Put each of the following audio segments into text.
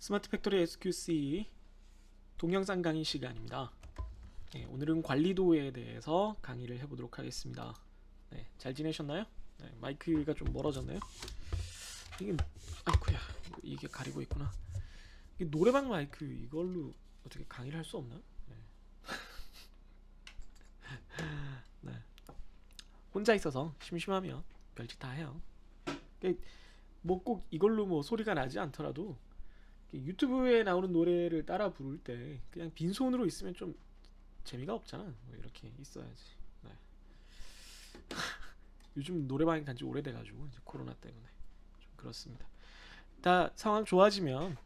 스마트 팩토리 SQC 동영상 강의 시간입니다. 네, 오늘은 관리도에 대해서 강의를 해보도록 하겠습니다. 네, 잘 지내셨나요? 네, 마이크가 좀 멀어졌네요. 이게 아이쿠야, 이게 가리고 있구나. 이게 노래방 마이크 이걸로 어떻게 강의를 할 수 없나? 네. 네. 혼자 있어서 심심하면 별짓 다 해요. 뭐 꼭 이걸로 뭐 소리가 나지 않더라도 유튜브에 나오는 노래를 따라 부를 때 그냥 빈손으로 있으면 좀 재미가 없잖아. 뭐 이렇게 있어야지. 네. 요즘 노래방에 간지 오래돼가지고 이제 코로나 때문에 좀 그렇습니다. 다 상황 좋아지면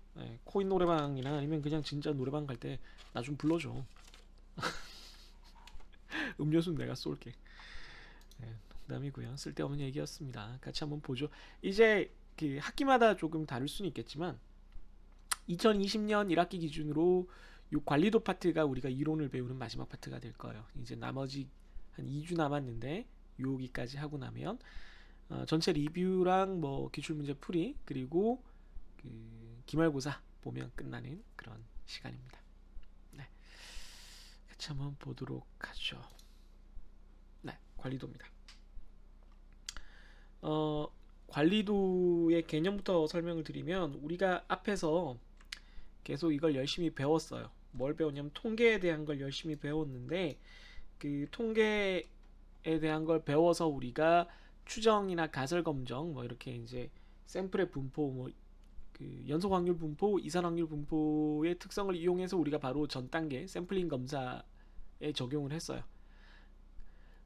코인 노래방이나 아니면 그냥 진짜 노래방 갈 때 나 좀 불러줘. 음료수는 내가 쏠게. 네, 농담이고요. 쓸데없는 얘기였습니다. 같이 한번 보죠. 이제 그 학기마다 조금 다를 수는 있겠지만 2020년 1학기 기준으로 요 관리도 파트가 우리가 이론을 배우는 마지막 파트가 될 거예요. 이제 나머지 한 2주 남았는데 여기까지 하고 나면 전체 리뷰랑 뭐 기출문제 풀이 그리고 그 기말고사 보면 끝나는 그런 시간입니다. 네, 같이 한번 보도록 하죠. 네, 관리도입니다. 관리도의 개념부터 설명을 드리면 우리가 앞에서 계속 이걸 열심히 배웠어요. 뭘 배웠냐면 통계에 대한 걸 열심히 배웠는데 그 통계에 대한 걸 배워서 우리가 추정이나 가설 검정 뭐 이렇게 이제 샘플의 분포 뭐 그 연속 확률 분포, 이산 확률 분포의 특성을 이용해서 우리가 바로 전 단계 샘플링 검사에 적용을 했어요.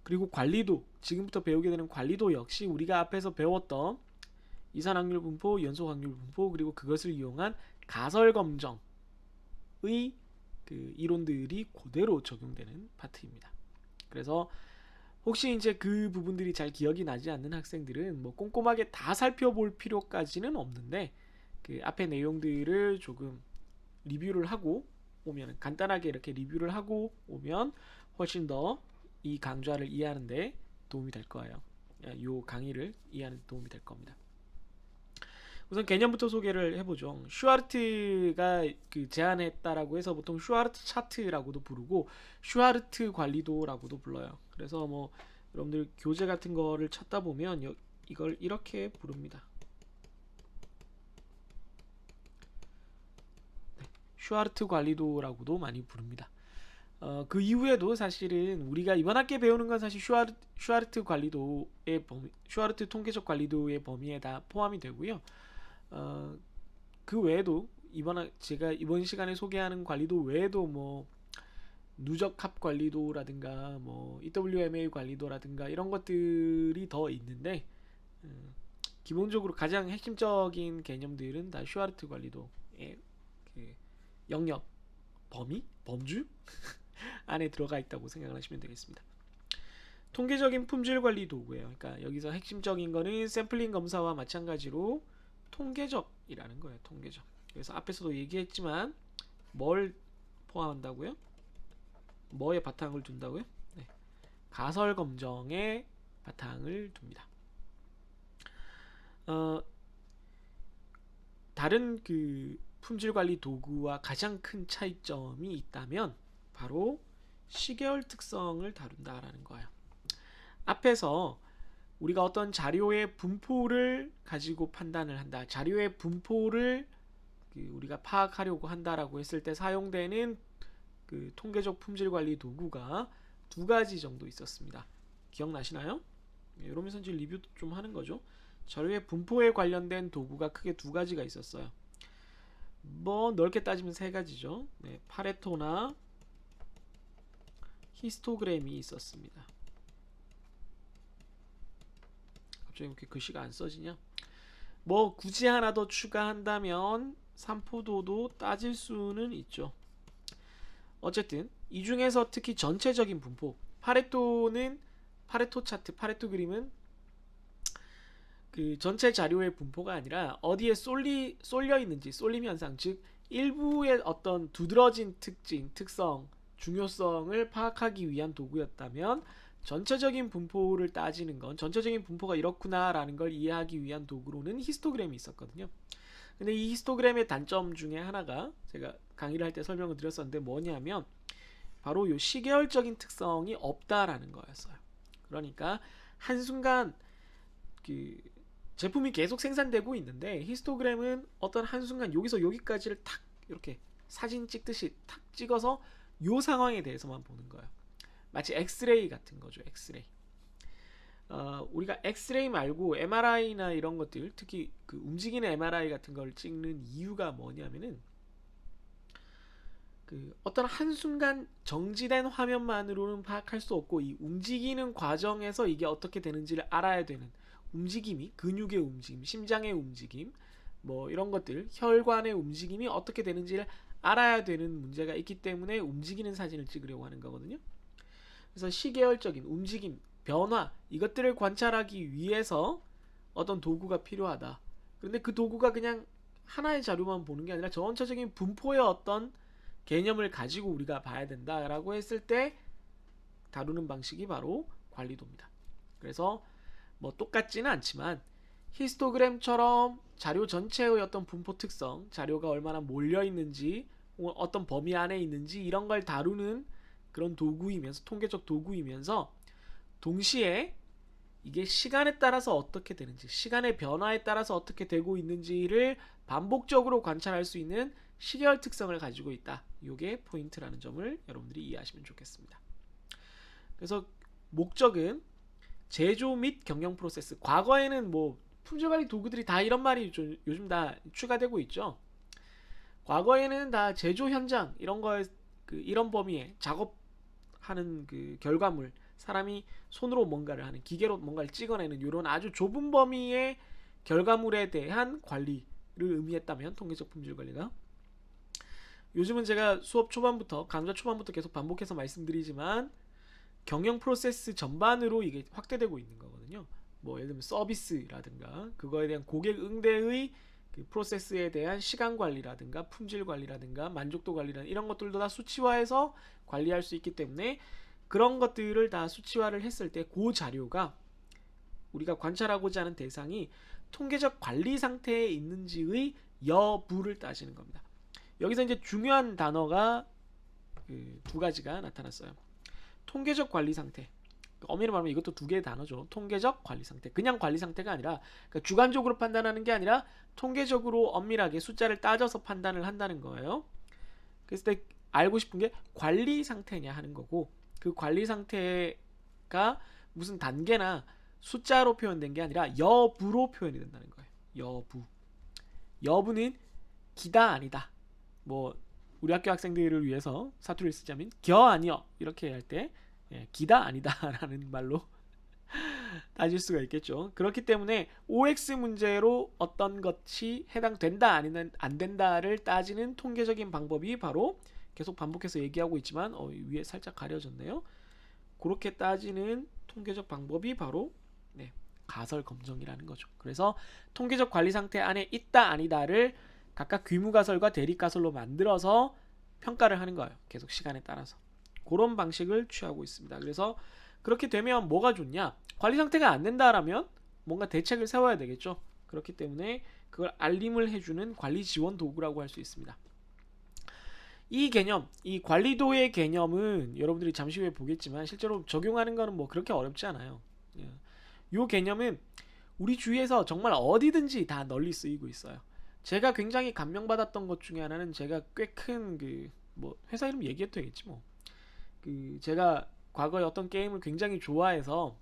그리고 관리도 지금부터 배우게 되는 관리도 역시 우리가 앞에서 배웠던 이산 확률 분포, 연속 확률 분포 그리고 그것을 이용한 가설 검정의 그 이론들이 그대로 적용되는 파트입니다. 그래서 혹시 이제 그 부분들이 잘 기억이 나지 않는 학생들은 뭐 꼼꼼하게 다 살펴볼 필요까지는 없는데 그 앞에 내용들을 조금 리뷰를 하고 오면 간단하게 이렇게 리뷰를 하고 오면 훨씬 더 이 강좌를 이해하는데 도움이 될 거예요. 이 강의를 이해하는 데 도움이 될 겁니다. 우선 개념부터 소개를 해보죠. 슈아르트가 그 제안했다라고 해서 보통 슈아르트 차트라고도 부르고 슈아르트 관리도라고도 불러요. 그래서 뭐 여러분들 교재 같은 거를 찾다 보면 이걸 이렇게 부릅니다. 네, 슈아르트 관리도라고도 많이 부릅니다. 그 이후에도 사실은 우리가 이번 학기에 배우는 건 사실 슈아르트 관리도의 범위, 슈아르트 통계적 관리도의 범위에 다 포함이 되고요. 그 외에도 제가 이번 시간에 소개하는 관리도 외에도 뭐 누적 합 관리도라든가 뭐 EWMA 관리도라든가 이런 것들이 더 있는데 기본적으로 가장 핵심적인 개념들은 다 슈아르트 관리도의 그 영역 범위 범주 안에 들어가 있다고 생각을 하시면 되겠습니다. 통계적인 품질 관리 도구예요. 그러니까 여기서 핵심적인 거는 샘플링 검사와 마찬가지로 통계적이라는 거예요. 통계적. 그래서 앞에서도 얘기했지만 뭘 포함한다고요? 뭐에 바탕을 둔다고요? 네. 가설 검정에 바탕을 둡니다. 다른 그 품질 관리 도구와 가장 큰 차이점이 있다면 바로 시계열 특성을 다룬다라는 거예요. 앞에서 우리가 어떤 자료의 분포를 가지고 판단을 한다. 자료의 분포를 우리가 파악하려고 한다라고 했을 때 사용되는 그 통계적 품질 관리 도구가 두 가지 정도 있었습니다. 기억나시나요? 이러면서 이제 리뷰 좀 하는 거죠. 자료의 분포에 관련된 도구가 크게 두 가지가 있었어요. 뭐 넓게 따지면 세 가지죠. 네, 파레토나 히스토그램이 있었습니다. 갑자기 이렇게 글씨가 안 써지냐? 뭐 굳이 하나 더 추가한다면 산포도도 따질 수는 있죠. 어쨌든 이 중에서 특히 전체적인 분포 파레토는 파레토 차트 파레토 그림은 그 전체 자료의 분포가 아니라 어디에 쏠려 있는지 쏠림 현상 즉 일부의 어떤 두드러진 특징 특성 중요성을 파악하기 위한 도구였다면 전체적인 분포를 따지는 건 전체적인 분포가 이렇구나 라는 걸 이해하기 위한 도구로는 히스토그램이 있었거든요. 근데 이 히스토그램의 단점 중에 하나가 제가 강의를 할 때 설명을 드렸었는데 뭐냐면 바로 요 시계열적인 특성이 없다라는 거였어요. 그러니까 한순간 그 제품이 계속 생산되고 있는데 히스토그램은 어떤 한순간 여기서 여기까지를 탁 이렇게 사진 찍듯이 탁 찍어서 요 상황에 대해서만 보는 거예요. 마치 엑스레이 같은 거죠. 엑스레이. 우리가 엑스레이 말고 MRI나 이런 것들, 특히 그 움직이는 MRI 같은 걸 찍는 이유가 뭐냐면은 그 어떤 한순간 정지된 화면만으로는 파악할 수 없고 이 움직이는 과정에서 이게 어떻게 되는지를 알아야 되는 움직임이, 근육의 움직임, 심장의 움직임, 뭐 이런 것들, 혈관의 움직임이 어떻게 되는지를 알아야 되는 문제가 있기 때문에 움직이는 사진을 찍으려고 하는 거거든요. 그래서 시계열적인 움직임, 변화, 이것들을 관찰하기 위해서 어떤 도구가 필요하다. 그런데 그 도구가 그냥 하나의 자료만 보는 게 아니라 전체적인 분포의 어떤 개념을 가지고 우리가 봐야 된다라고 했을 때 다루는 방식이 바로 관리도입니다. 그래서 뭐 똑같지는 않지만 히스토그램처럼 자료 전체의 어떤 분포 특성, 자료가 얼마나 몰려 있는지, 어떤 범위 안에 있는지 이런 걸 다루는 그런 도구이면서, 통계적 도구이면서 동시에 이게 시간에 따라서 어떻게 되는지, 시간의 변화에 따라서 어떻게 되고 있는지를 반복적으로 관찰할 수 있는 시계열 특성을 가지고 있다. 이게 포인트라는 점을 여러분들이 이해하시면 좋겠습니다. 그래서 목적은 제조 및 경영 프로세스. 과거에는 뭐 품질관리 도구들이 다 이런 말이 요즘 다 추가되고 있죠. 과거에는 다 제조 현장 이런 거 이런 범위에 작업하는 그 결과물, 사람이 손으로 뭔가를 하는, 기계로 뭔가를 찍어내는 이런 아주 좁은 범위의 결과물에 대한 관리를 의미했다면 통계적 품질 관리가, 요즘은 제가 수업 초반부터, 강좌 초반부터 계속 반복해서 말씀드리지만 경영 프로세스 전반으로 이게 확대되고 있는 거거든요. 뭐 예를 들면 서비스라든가 그거에 대한 고객 응대의 그 프로세스에 대한 시간 관리라든가 품질 관리라든가 만족도 관리라든가 이런 것들도 다 수치화해서 관리할 수 있기 때문에 그런 것들을 다 수치화를 했을 때 그 자료가 우리가 관찰하고자 하는 대상이 통계적 관리 상태에 있는지의 여부를 따지는 겁니다. 여기서 이제 중요한 단어가 두 가지가 나타났어요. 통계적 관리 상태. 엄밀히 말하면 이것도 두 개의 단어죠. 통계적 관리 상태. 그냥 관리 상태가 아니라, 그러니까 주관적으로 판단하는 게 아니라 통계적으로 엄밀하게 숫자를 따져서 판단을 한다는 거예요. 그래서 때 알고 싶은 게 관리 상태냐 하는 거고, 그 관리 상태가 무슨 단계나 숫자로 표현된 게 아니라 여부로 표현이 된다는 거예요. 여부. 여부는 기다 아니다. 뭐 우리 학교 학생들을 위해서 사투리를 쓰자면 겨 아니여 이렇게 할 때 기다 아니다 라는 말로 따질 수가 있겠죠. 그렇기 때문에 OX 문제로 어떤 것이 해당된다 아니면 안 된다를 따지는 통계적인 방법이 바로, 계속 반복해서 얘기하고 있지만 위에 살짝 가려졌네요. 그렇게 따지는 통계적 방법이 바로 가설 검정이라는 거죠. 그래서 통계적 관리 상태 안에 있다 아니다를 각각 귀무가설과 대립가설로 만들어서 평가를 하는 거예요. 계속 시간에 따라서. 그런 방식을 취하고 있습니다. 그래서 그렇게 되면 뭐가 좋냐? 관리 상태가 안 된다라면 뭔가 대책을 세워야 되겠죠. 그렇기 때문에 그걸 알림을 해주는 관리 지원 도구라고 할 수 있습니다. 이 개념, 이 관리도의 개념은 여러분들이 잠시 후에 보겠지만 실제로 적용하는 거는 뭐 그렇게 어렵지 않아요. 이 개념은 우리 주위에서 정말 어디든지 다 널리 쓰이고 있어요. 제가 굉장히 감명받았던 것 중에 하나는, 제가 꽤 큰 뭐 회사 이름 얘기해도 되겠지 뭐. 제가 과거에 어떤 게임을 굉장히 좋아해서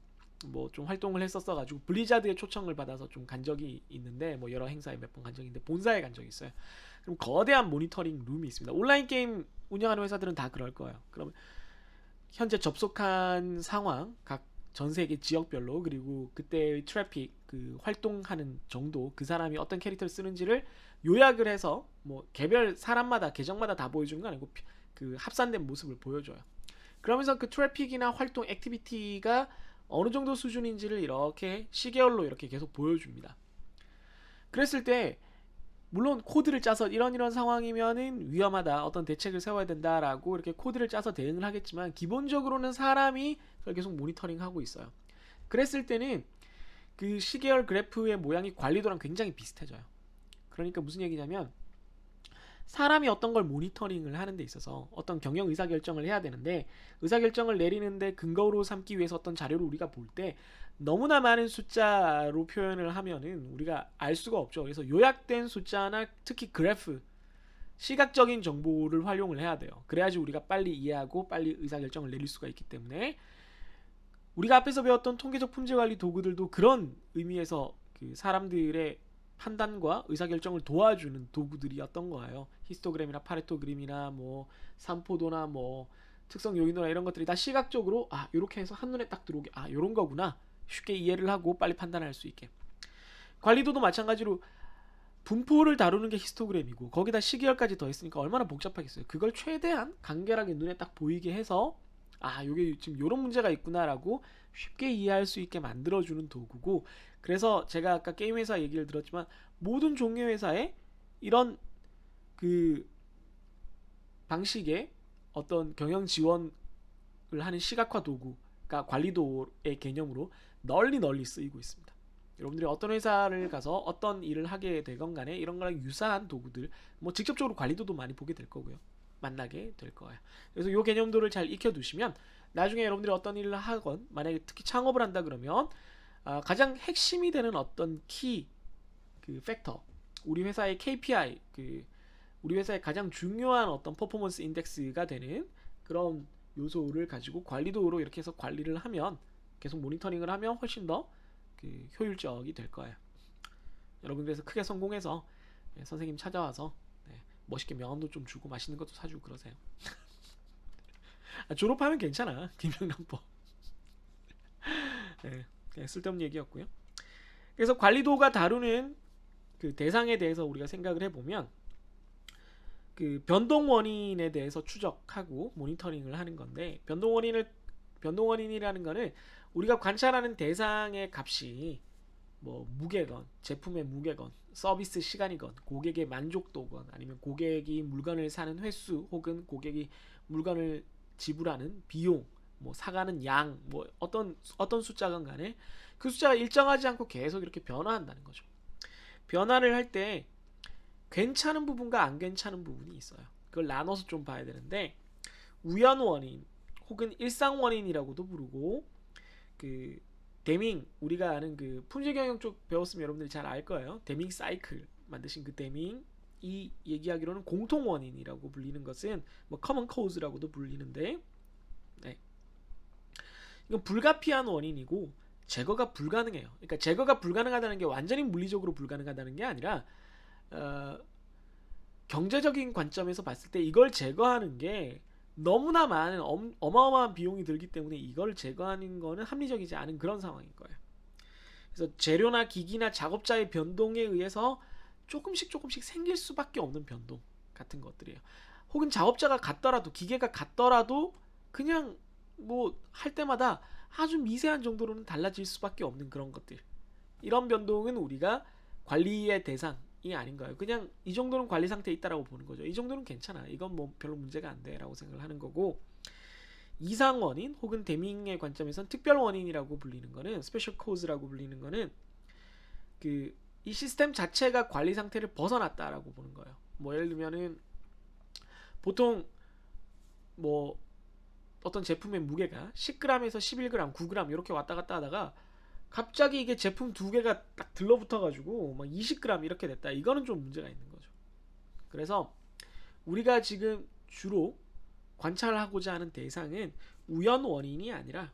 뭐 좀 활동을 했었어가지고 블리자드의 초청을 받아서 좀 간 적이 있는데, 뭐 여러 행사에 몇 번 간 적이 있는데 본사에 간 적이 있어요. 그럼 거대한 모니터링 룸이 있습니다. 온라인 게임 운영하는 회사들은 다 그럴 거예요. 그러면 현재 접속한 상황, 각 전 세계 지역별로, 그리고 그때의 트래픽, 그 활동하는 정도, 그 사람이 어떤 캐릭터를 쓰는지를 요약을 해서 뭐 개별 사람마다 계정마다 다 보여주는 건 아니고 그 합산된 모습을 보여줘요. 그러면서 그 트래픽이나 활동 액티비티가 어느 정도 수준인지를 이렇게 시계열로 이렇게 계속 보여줍니다. 그랬을 때 물론 코드를 짜서 이런 상황이면은 위험하다, 어떤 대책을 세워야 된다라고 이렇게 코드를 짜서 대응을 하겠지만, 기본적으로는 사람이 그걸 계속 모니터링하고 있어요. 그랬을 때는 그 시계열 그래프의 모양이 관리도랑 굉장히 비슷해져요. 그러니까 무슨 얘기냐면 사람이 어떤 걸 모니터링을 하는 데 있어서 어떤 경영 의사결정을 해야 되는데 의사결정을 내리는데 근거로 삼기 위해서 어떤 자료를 우리가 볼 때 너무나 많은 숫자로 표현을 하면은 우리가 알 수가 없죠. 그래서 요약된 숫자나 특히 그래프, 시각적인 정보를 활용을 해야 돼요. 그래야지 우리가 빨리 이해하고 빨리 의사결정을 내릴 수가 있기 때문에 우리가 앞에서 배웠던 통계적 품질관리 도구들도 그런 의미에서 그 사람들의 판단과 의사결정을 도와주는 도구들이었던 거예요. 히스토그램이나 파레토 그림이나 뭐 산포도나 뭐 특성 요인도나 이런 것들이 다 시각적으로 아 이렇게 해서 한눈에 딱 들어오게 아 이런 거구나 쉽게 이해를 하고 빨리 판단할 수 있게. 관리도도 마찬가지로 분포를 다루는 게 히스토그램이고 거기다 시계열까지 더했으니까 얼마나 복잡하겠어요. 그걸 최대한 간결하게 눈에 딱 보이게 해서 아 요게 지금 요런 문제가 있구나라고 쉽게 이해할 수 있게 만들어주는 도구고, 그래서 제가 아까 게임 회사 얘기를 들었지만 모든 종류 회사에 이런 그 방식의 어떤 경영 지원을 하는 시각화 도구가 관리도의 개념으로 널리 쓰이고 있습니다. 여러분들이 어떤 회사를 가서 어떤 일을 하게 되건 간에 이런 거랑 유사한 도구들 뭐 직접적으로 관리도도 많이 보게 될 거고요. 만나게 될 거예요. 그래서 이 개념도를 잘 익혀두시면 나중에 여러분들이 어떤 일을 하건 만약에 특히 창업을 한다 그러면 가장 핵심이 되는 어떤 키 그 팩터, 우리 회사의 KPI, 그 우리 회사의 가장 중요한 어떤 퍼포먼스 인덱스가 되는 그런 요소를 가지고 관리도로 이렇게 해서 관리를 하면 계속 모니터링을 하면 훨씬 더 그 효율적이 될 거예요. 여러분 그래서 크게 성공해서 선생님 찾아와서 멋있게 명함도 좀 주고 맛있는 것도 사주고 그러세요. 졸업하면 괜찮아. 김영란법. 네, 그냥 쓸데없는 얘기였고요. 그래서 관리도가 다루는 그 대상에 대해서 우리가 생각을 해보면 그 변동 원인에 대해서 추적하고 모니터링을 하는 건데 변동 원인이라는 거는 우리가 관찰하는 대상의 값이 뭐 무게건, 제품의 무게건, 서비스 시간이건, 고객의 만족도건, 아니면 고객이 물건을 사는 횟수, 혹은 고객이 물건을 지불하는 비용, 뭐 사가는 양, 뭐 어떤 숫자건 간에 그 숫자가 일정하지 않고 계속 이렇게 변화한다는 거죠. 변화를 할 때 괜찮은 부분과 안 괜찮은 부분이 있어요. 그걸 나눠서 좀 봐야 되는데 우연 원인 혹은 일상 원인이라고도 부르고, 그 데밍, 우리가 아는 그 품질 경영 쪽 배웠으면 여러분들이 잘 알 거예요. 데밍 사이클 만드신 그 데밍 이 얘기하기로는 공통 원인이라고 불리는 것은 뭐 커먼 코즈라고도 불리는데, 네. 이건 불가피한 원인이고 제거가 불가능해요. 그러니까 제거가 불가능하다는 게 완전히 물리적으로 불가능하다는 게 아니라 경제적인 관점에서 봤을 때 이걸 제거하는 게 너무나 많은 어마어마한 비용이 들기 때문에 이걸 제거하는 거는 합리적이지 않은 그런 상황인 거예요. 그래서 재료나 기기나 작업자의 변동에 의해서 조금씩 생길 수밖에 없는 변동 같은 것들이에요. 혹은 작업자가 같더라도 기계가 같더라도 그냥 뭐 할 때마다 아주 미세한 정도로는 달라질 수밖에 없는 그런 것들, 이런 변동은 우리가 관리의 대상이 아닌 거예요. 그냥 이 정도는 관리 상태에 있다라고 보는 거죠. 이 정도는 괜찮아, 이건 뭐 별로 문제가 안 돼라고 생각을 하는 거고, 이상 원인 혹은 데밍의 관점에선 특별 원인이라고 불리는 거는, 스페셜 코즈라고 불리는 거는 그 이 시스템 자체가 관리 상태를 벗어났다라고 보는 거예요. 뭐 예를 들면은 보통 뭐 어떤 제품의 무게가 10g에서 11g, 9g 이렇게 왔다 갔다 하다가 갑자기 이게 제품 두 개가 딱 들러붙어가지고 막 20g 이렇게 됐다. 이거는 좀 문제가 있는 거죠. 그래서 우리가 지금 주로 관찰하고자 하는 대상은 우연 원인이 아니라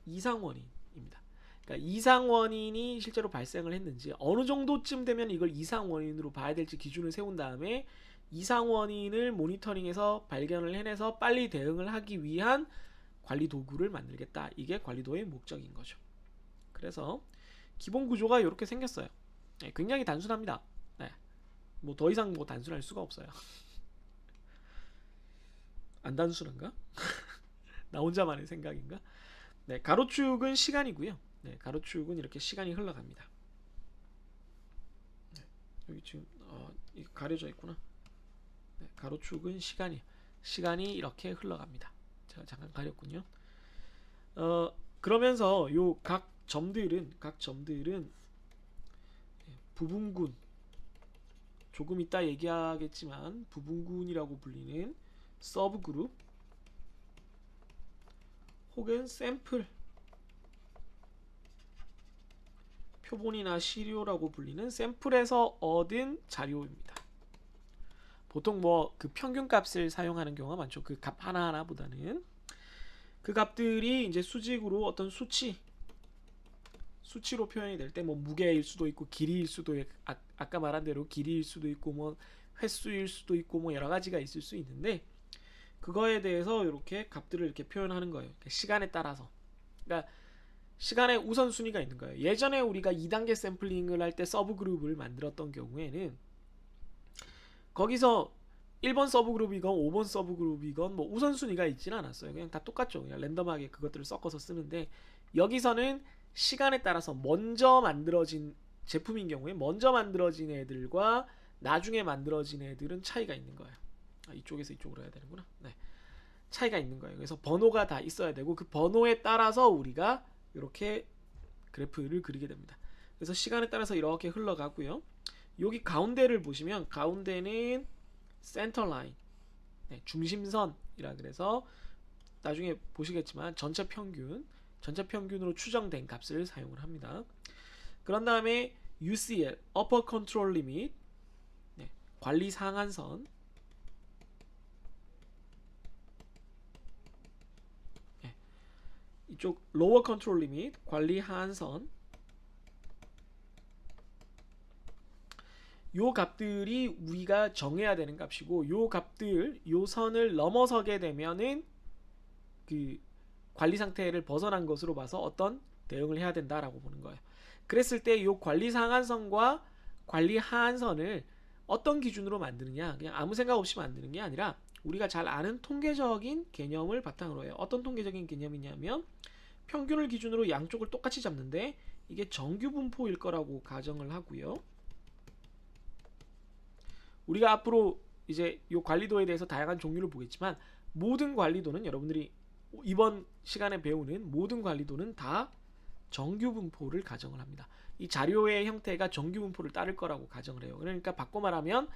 이상 원인입니다. 그러니까 이상 원인이 실제로 발생을 했는지, 어느 정도쯤 되면 이걸 이상 원인으로 봐야 될지 기준을 세운 다음에 이상 원인을 모니터링해서 발견을 해내서 빨리 대응을 하기 위한 관리 도구를 만들겠다. 이게 관리도의 목적인 거죠. 그래서 기본 구조가 이렇게 생겼어요. 네, 굉장히 단순합니다. 네, 뭐 더 이상 뭐 단순할 수가 없어요. 안 단순한가? 나 혼자만의 생각인가? 네, 가로축은 시간이고요. 네, 가로축은 이렇게 시간이 흘러갑니다. 네, 여기 지금 이거 가려져 있구나. 네, 가로축은 시간이 이렇게 흘러갑니다. 제가 잠깐 가렸군요. 그러면서 요 각 점들은 부분군 조금 이따 얘기하겠지만 부분군이라고 불리는 서브 그룹 혹은 샘플 표본이나 시료라고 불리는 샘플에서 얻은 자료입니다. 보통 뭐 그 평균 값을 사용하는 경우가 많죠. 그 값 하나하나보다는 그 값들이 이제 수직으로 어떤 수치로 표현이 될 때 뭐 무게일 수도 있고 길이일 수도 아까 말한 대로 길이일 수도 있고 뭐 횟수일 수도 있고 뭐 여러 가지가 있을 수 있는데 그거에 대해서 이렇게 값들을 이렇게 표현하는 거예요. 시간에 따라서. 그러니까 시간의 우선순위가 있는 거예요. 예전에 우리가 2단계 샘플링을 할 때 서브 그룹을 만들었던 경우에는 거기서 1번 서브 그룹이건 5번 서브 그룹이건 뭐 우선순위가 있지는 않았어요. 그냥 다 똑같죠. 그냥 랜덤하게 그것들을 섞어서 쓰는데 여기서는 시간에 따라서 먼저 만들어진 제품인 경우에 먼저 만들어진 애들과 나중에 만들어진 애들은 차이가 있는 거예요. 이쪽에서 이쪽으로 해야 되는구나. 네. 차이가 있는 거예요. 그래서 번호가 다 있어야 되고 그 번호에 따라서 우리가 이렇게 그래프를 그리게 됩니다. 그래서 시간에 따라서 이렇게 흘러가고요. 여기 가운데를 보시면 가운데는 센터 라인, 네, 중심선이라 그래서 나중에 보시겠지만 전체 평균으로 추정된 값을 사용을 합니다. 그런 다음에 UCL, Upper Control Limit, 네, 관리 상한선, 네, 이쪽 Lower Control Limit, 관리 하한선. 요 값들이 우리가 정해야 되는 값이고 요 값들, 요 선을 넘어서게 되면은 그 관리 상태를 벗어난 것으로 봐서 어떤 대응을 해야 된다라고 보는 거예요. 그랬을 때 이 관리 상한선과 관리 하한선을 어떤 기준으로 만드느냐, 그냥 아무 생각 없이 만드는 게 아니라 우리가 잘 아는 통계적인 개념을 바탕으로 해요. 어떤 통계적인 개념이냐면 평균을 기준으로 양쪽을 똑같이 잡는데 이게 정규 분포일 거라고 가정을 하고요. 우리가 앞으로 이제 이 관리도에 대해서 다양한 종류를 보겠지만 모든 관리도는 여러분들이 이번 시간에 배우는 모든 관리도는 다 정규 분포를 가정을 합니다. 이 자료의 형태가 정규 분포를 따를 거라고 가정을 해요. 그러니까 바꿔 말하면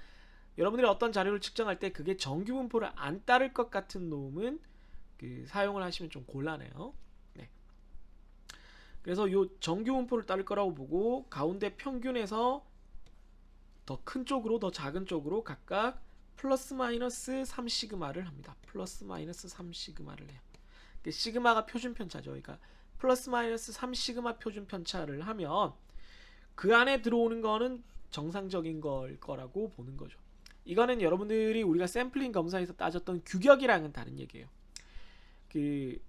여러분들이 어떤 자료를 측정할 때 그게 정규 분포를 안 따를 것 같은 놈은 사용을 하시면 좀 곤란해요. 네. 그래서 이 정규 분포를 따를 거라고 보고 가운데 평균에서 더 큰 쪽으로 더 작은 쪽으로 각각 플러스 마이너스 3시그마를 합니다. 플러스 마이너스 3시그마를 해요. 시그마가 표준 편차죠. 그러니까 플러스 마이너스 3시그마 표준 편차를 하면 그 안에 들어오는 거는 정상적인 걸 거라고 보는 거죠. 이거는 여러분들이 우리가 샘플링 검사에서 따졌던 규격이랑은 다른 얘기예요. 그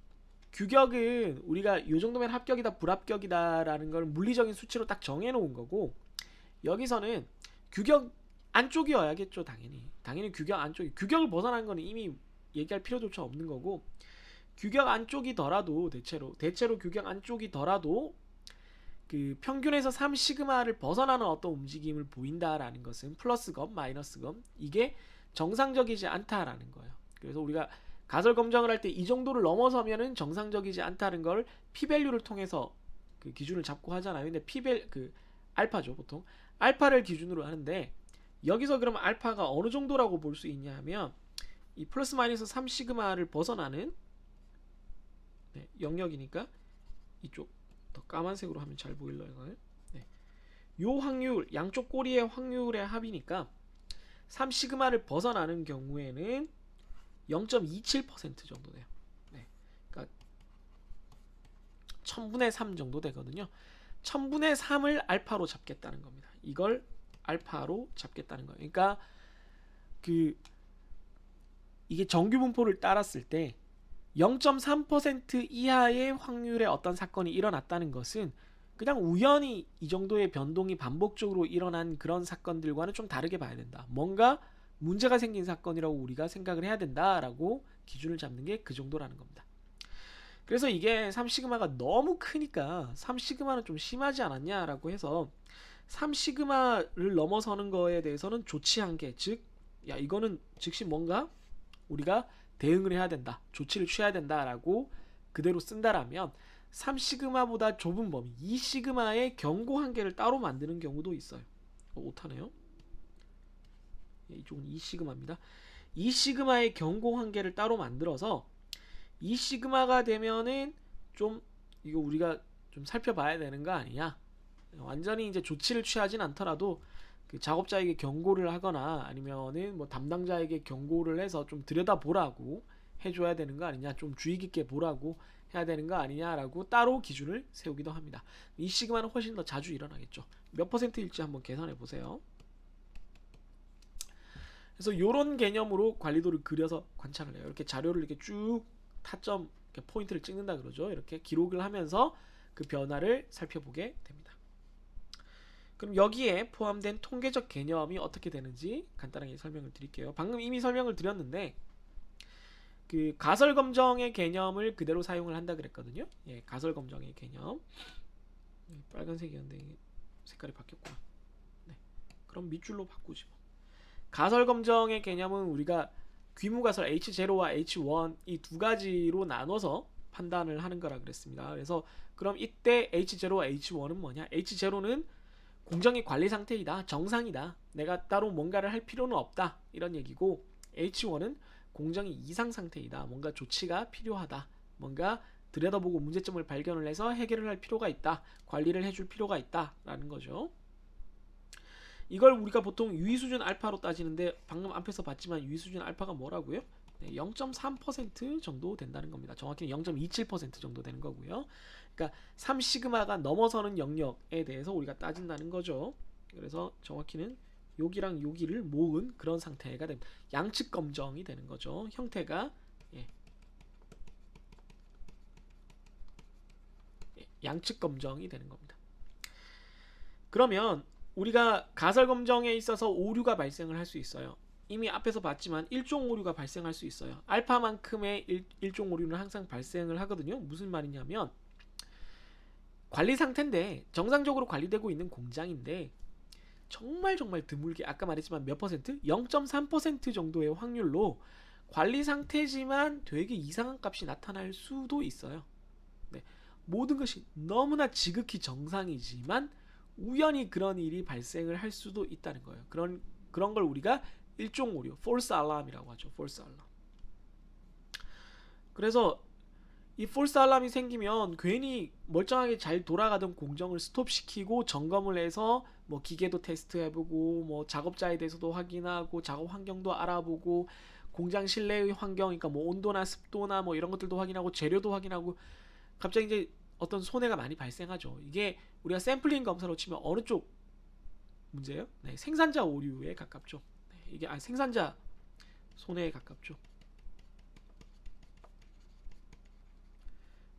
규격은 우리가 이 정도면 합격이다 불합격이다라는 걸 물리적인 수치로 딱 정해놓은 거고 여기서는 규격 안쪽이어야겠죠. 당연히 규격 안쪽이 규격을 벗어난 거는 이미 얘기할 필요조차 없는 거고 규격 안쪽이더라도 대체로 규격 안쪽이더라도 그 평균에서 3시그마를 벗어나는 어떤 움직임을 보인다라는 것은 플러스검 마이너스검 이게 정상적이지 않다라는 거예요. 그래서 우리가 가설 검정을 할 때 이 정도를 넘어서면은 정상적이지 않다는 걸 p-밸류를 통해서 그 기준을 잡고 하잖아요. 근데 알파죠 보통 알파를 기준으로 하는데 여기서 그러면 알파가 어느 정도라고 볼 수 있냐 하면 이 플러스 마이너스 3시그마를 벗어나는 영역이니까 이쪽 더 까만색으로 하면 잘 보일래요. 네. 요 확률 양쪽 꼬리의 확률의 합이니까 3시그마를 벗어나는 경우에는 0.27% 정도 돼요. 네. 그러니까 1000분의 3 정도 되거든요. 1000분의 3을 알파로 잡겠다는 겁니다. 이걸 알파로 잡겠다는 거예요. 그러니까 이게 정규 분포를 따랐을 때 0.3% 이하의 확률의 어떤 사건이 일어났다는 것은 그냥 우연히 이 정도의 변동이 반복적으로 일어난 그런 사건들과는 좀 다르게 봐야 된다. 뭔가 문제가 생긴 사건이라고 우리가 생각을 해야 된다라고 기준을 잡는 게 그 정도라는 겁니다. 그래서 이게 3시그마가 너무 크니까 3시그마는 좀 심하지 않았냐라고 해서 3시그마를 넘어서는 거에 대해서는 조치한 게 즉 이거는 즉시 뭔가 우리가 대응을 해야 된다. 조치를 취해야 된다라고 그대로 쓴다라면 3시그마보다 좁은 범위 2시그마의 경고 한계를 따로 만드는 경우도 있어요. 오타네요. 이쪽은 2시그마입니다. 2시그마의 경고 한계를 따로 만들어서 2시그마가 되면은 좀 이거 우리가 좀 살펴봐야 되는 거 아니냐. 완전히 이제 조치를 취하진 않더라도 그 작업자에게 경고를 하거나 아니면은 뭐 담당자에게 경고를 해서 좀 들여다보라고 해줘야 되는 거 아니냐, 좀 주의 깊게 보라고 해야 되는 거 아니냐라고 따로 기준을 세우기도 합니다. 이 시그마는 훨씬 더 자주 일어나겠죠. 몇 %일지 한번 계산해 보세요. 그래서 이런 개념으로 관리도를 그려서 관찰을 해요. 이렇게 자료를 이렇게 쭉 타점 이렇게 포인트를 찍는다 그러죠. 이렇게 기록을 하면서 그 변화를 살펴보게 됩니다. 그럼 여기에 포함된 통계적 개념이 어떻게 되는지 간단하게 설명을 드릴게요. 방금 이미 설명을 드렸는데 그 가설 검정의 개념을 그대로 사용을 한다 그랬거든요. 예, 가설 검정의 개념. 빨간색이었는데 색깔이 바뀌었구나. 네, 그럼 밑줄로 바꾸지 뭐. 가설 검정의 개념은 우리가 귀무가설 H0와 H1 이 두 가지로 나눠서 판단을 하는 거라 그랬습니다. 그래서 그럼 이때 H0와 H1은 뭐냐? H0는 공정의 관리 상태이다. 정상이다. 내가 따로 뭔가를 할 필요는 없다. 이런 얘기고 H1은 공정이 이상 상태이다. 뭔가 조치가 필요하다. 뭔가 들여다보고 문제점을 발견을 해서 해결을 할 필요가 있다. 관리를 해줄 필요가 있다. 라는 거죠. 이걸 우리가 보통 유의수준 알파로 따지는데 방금 앞에서 봤지만 유의수준 알파가 뭐라고요? 네, 0.3% 정도 된다는 겁니다. 정확히는 0.27% 정도 되는 거고요. 그러니까 3시그마가 넘어서는 영역에 대해서 우리가 따진다는 거죠. 그래서 정확히는 여기랑 여기를 모은 그런 상태가 됩니다. 양측 검정이 되는 거죠. 형태가 양측 검정이 되는 겁니다. 그러면 우리가 가설 검정에 있어서 오류가 발생을 할 수 있어요. 이미 앞에서 봤지만 일종 오류가 발생할 수 있어요. 알파만큼의 일종 오류는 항상 발생을 하거든요. 무슨 말이냐면 관리 상태인데 정상적으로 관리되고 있는 공장인데 정말 드물게 아까 말했지만 몇 퍼센트? 0.3% 정도의 확률로 관리 상태지만 되게 이상한 값이 나타날 수도 있어요. 네, 모든 것이 너무나 지극히 정상이지만 우연히 그런 일이 발생을 할 수도 있다는 거예요. 그런 걸 우리가 일종 오류, false alarm이라고 하죠. false alarm. 그래서 이 false alarm이 생기면 괜히 멀쩡하게 잘 돌아가던 공정을 스톱시키고 점검을 해서 뭐 기계도 테스트해보고 뭐 작업자에 대해서도 확인하고 작업 환경도 알아보고 공장 실내의 환경, 그러니까 뭐 온도나 습도나 뭐 이런 것들도 확인하고 재료도 확인하고 갑자기 이제 어떤 손해가 많이 발생하죠. 이게 우리가 샘플링 검사로 치면 어느 쪽 문제예요? 네, 생산자 오류에 가깝죠. 네, 이게 생산자 손해에 가깝죠.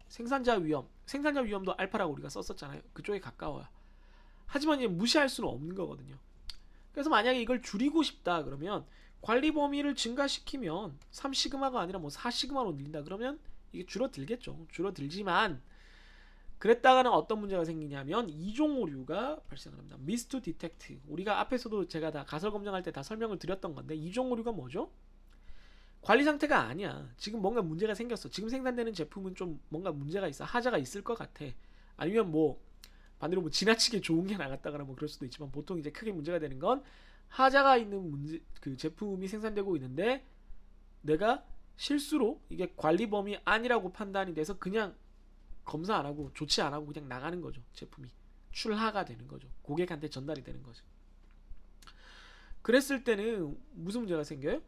생산자 위험도 알파라고 우리가 썼었잖아요. 그쪽에 가까워요. 하지만 이제 무시할 수는 없는 거거든요. 그래서 만약에 이걸 줄이고 싶다 그러면 관리 범위를 증가시키면 3시그마가 아니라 뭐 4시그마로 늘린다 그러면 이게 줄어들겠죠. 줄어들지만 그랬다가는 어떤 문제가 생기냐면 이종 오류가 발생을 합니다. miss to detect. 우리가 앞에서도 제가 다 가설 검증할 때 다 설명을 드렸던 건데 이종 오류가 뭐죠? 관리 상태가 아니야. 지금 뭔가 문제가 생겼어. 지금 생산되는 제품은 좀 뭔가 문제가 있어. 하자가 있을 것 같아. 아니면 뭐 반대로 뭐 지나치게 좋은 게 나갔다거나 뭐 그럴 수도 있지만 보통 이제 크게 문제가 되는 건 하자가 있는 문제, 그 제품이 생산되고 있는데 내가 실수로 이게 관리 범위 아니라고 판단이 돼서 그냥 검사 안 하고 조치 안 하고 그냥 나가는 거죠. 제품이 출하가 되는 거죠. 고객한테 전달이 되는 거죠. 그랬을 때는 무슨 문제가 생겨요?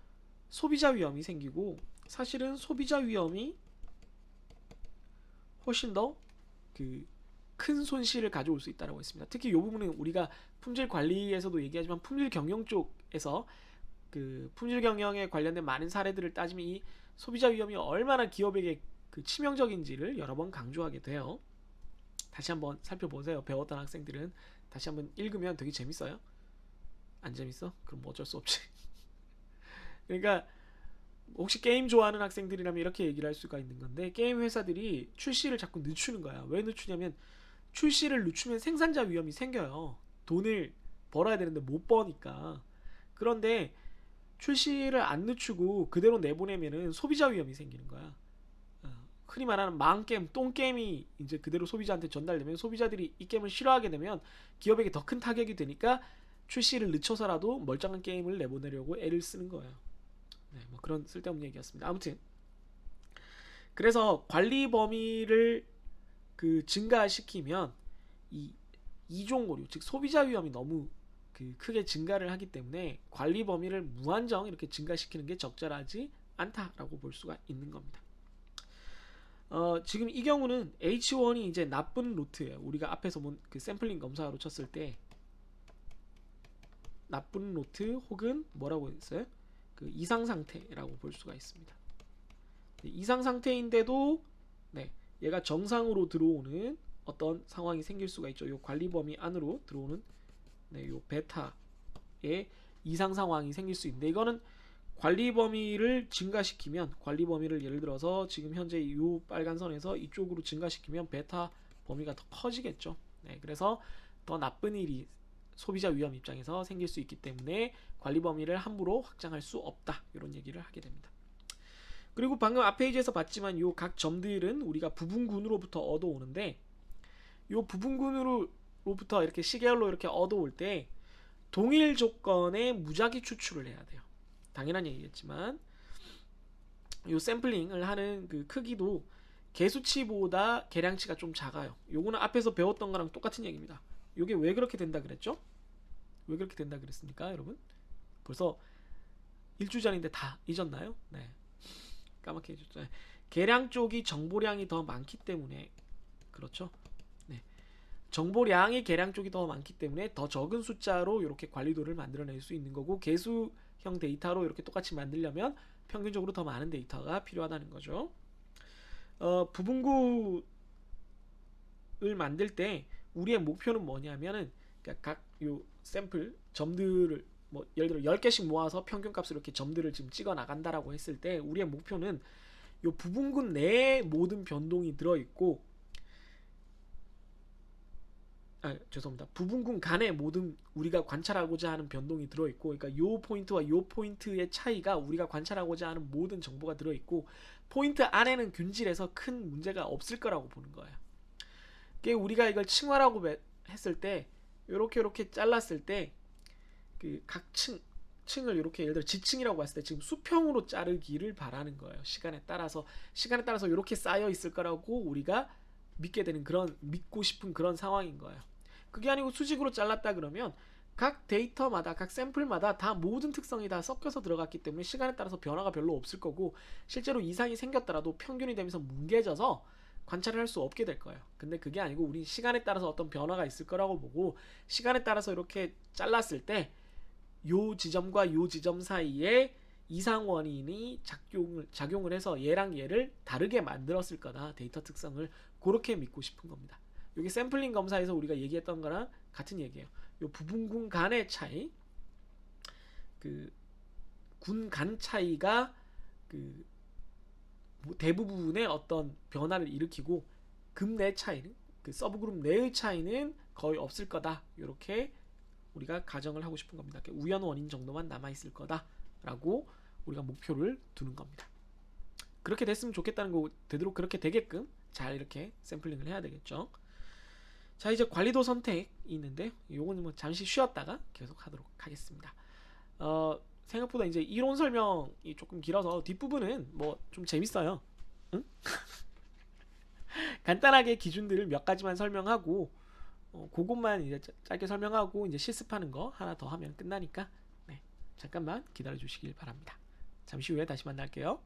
소비자 위험이 생기고 사실은 소비자 위험이 훨씬 더 그 큰 손실을 가져올 수 있다고 했습니다. 특히 이 부분은 우리가 품질 관리에서도 얘기하지만 품질 경영 쪽에서 그 품질 경영에 관련된 많은 사례들을 따지면 이 소비자 위험이 얼마나 기업에게 그 치명적인지를 여러 번 강조하게 돼요. 다시 한번 살펴보세요. 배웠던 학생들은 다시 한번 읽으면 되게 재밌어요. 안 재밌어? 그럼 뭐 어쩔 수 없지. 그러니까 혹시 게임 좋아하는 학생들이라면 이렇게 얘기를 할 수가 있는 건데 게임 회사들이 출시를 자꾸 늦추는 거야. 왜 늦추냐면 출시를 늦추면 생산자 위험이 생겨요. 돈을 벌어야 되는데 못 버니까. 그런데 출시를 안 늦추고 그대로 내보내면은 소비자 위험이 생기는 거야. 흔히 말하는 망게임, 똥게임이 이제 그대로 소비자한테 전달되면 소비자들이 이 게임을 싫어하게 되면 기업에게 더 큰 타격이 되니까 출시를 늦춰서라도 멀쩡한 게임을 내보내려고 애를 쓰는 거예요. 네, 뭐 그런 쓸데없는 얘기였습니다. 아무튼 그래서 관리 범위를 증가시키면 이 이종 오류, 즉 소비자 위험이 너무 크게 증가를 하기 때문에 관리 범위를 무한정 이렇게 증가시키는 게 적절하지 않다라고 볼 수가 있는 겁니다. 지금 이 경우는 H1이 이제 나쁜 루트예요. 우리가 앞에서 본 샘플링 검사로 쳤을 때 나쁜 루트 혹은 뭐라고 했어요? 이상 상태라고 볼 수가 있습니다. 이상 상태인데도 네, 얘가 정상으로 들어오는 어떤 상황이 생길 수가 있죠. 요 관리 범위 안으로 들어오는 요 베타의 이상 상황이 생길 수 있는데, 이거는 관리 범위를 증가시키면, 관리 범위를 예를 들어서 지금 현재 이 빨간 선에서 이쪽으로 증가시키면 베타 범위가 더 커지겠죠. 네, 그래서 더 나쁜 일이 소비자 위험 입장에서 생길 수 있기 때문에 관리 범위를 함부로 확장할 수 없다, 이런 얘기를 하게 됩니다. 그리고 방금 앞 페이지에서 봤지만 요 각 점들은 우리가 부분군으로부터 얻어오는데, 요 부분군으로부터 이렇게 시계열로 이렇게 얻어올 때 동일 조건의 무작위 추출을 해야 돼요. 당연한 얘기겠지만 요 샘플링을 하는 크기도 개수치보다 계량치가 좀 작아요. 요거는 앞에서 배웠던 거랑 똑같은 얘기입니다. 요게 왜 그렇게 된다 그랬죠? 왜 그렇게 된다 그랬습니까, 여러분? 벌써 일주 전인데 다 잊었나요? 네, 까맣게 잊었죠. 계량 쪽이 정보량이 더 많기 때문에 그렇죠. 네, 정보량이 계량 쪽이 더 많기 때문에 더 적은 숫자로 이렇게 관리도를 만들어낼 수 있는 거고, 개수형 데이터로 이렇게 똑같이 만들려면 평균적으로 더 많은 데이터가 필요하다는 거죠. 부분구를 만들 때 우리의 목표는 뭐냐면은, 그러니까 각 요 샘플 점들을 뭐 예를 들어 10개씩 모아서 평균값으로 이렇게 점들을 지금 찍어 나간다라고 했을 때 우리의 목표는 요 부분군 내에 모든 변동이 들어있고, 죄송합니다. 부분군 간에 모든 우리가 관찰하고자 하는 변동이 들어있고, 그러니까 요 포인트와 요 포인트의 차이가 우리가 관찰하고자 하는 모든 정보가 들어있고, 포인트 안에는 균질해서 큰 문제가 없을 거라고 보는 거예요. 우리가 이걸 층화라고 했을 때 요렇게 잘랐을 때 각 층을 이렇게 예를 들어 지층이라고 했을 때 지금 수평으로 자르기를 바라는 거예요. 시간에 따라서 이렇게 쌓여 있을 거라고 우리가 믿고 싶은 그런 상황인 거예요. 그게 아니고 수직으로 잘랐다 그러면 각 데이터마다, 각 샘플마다 다 모든 특성이 다 섞여서 들어갔기 때문에 시간에 따라서 변화가 별로 없을 거고, 실제로 이상이 생겼더라도 평균이 되면서 뭉개져서 관찰을 할 수 없게 될 거예요. 근데 그게 아니고 우리 시간에 따라서 어떤 변화가 있을 거라고 보고, 시간에 따라서 이렇게 잘랐을 때 요 지점과 요 지점 사이에 이상 원인이 작용을 해서 얘랑 얘를 다르게 만들었을 거다, 데이터 특성을. 그렇게 믿고 싶은 겁니다. 여기 샘플링 검사에서 우리가 얘기했던 거랑 같은 얘기예요. 요 부분군 간의 차이, 군 간 차이가 대부분의 어떤 변화를 일으키고, 급 내 차이는, 서브그룹 내의 차이는 거의 없을 거다, 이렇게 우리가 가정을 하고 싶은 겁니다. 우연 원인 정도만 남아있을 거다라고 우리가 목표를 두는 겁니다. 그렇게 됐으면 좋겠다는 거, 되도록 그렇게 되게끔 잘 이렇게 샘플링을 해야 되겠죠. 자, 이제 관리도 선택이 있는데 요거는 뭐 잠시 쉬었다가 계속 하도록 하겠습니다. 생각보다 이제 이론 설명이 조금 길어서 뒷부분은 뭐 좀 재밌어요. 응? 간단하게 기준들을 몇 가지만 설명하고, 그것만 이제 짧게 설명하고 이제 실습하는 거 하나 더 하면 끝나니까, 네, 잠깐만 기다려 주시길 바랍니다. 잠시 후에 다시 만날게요.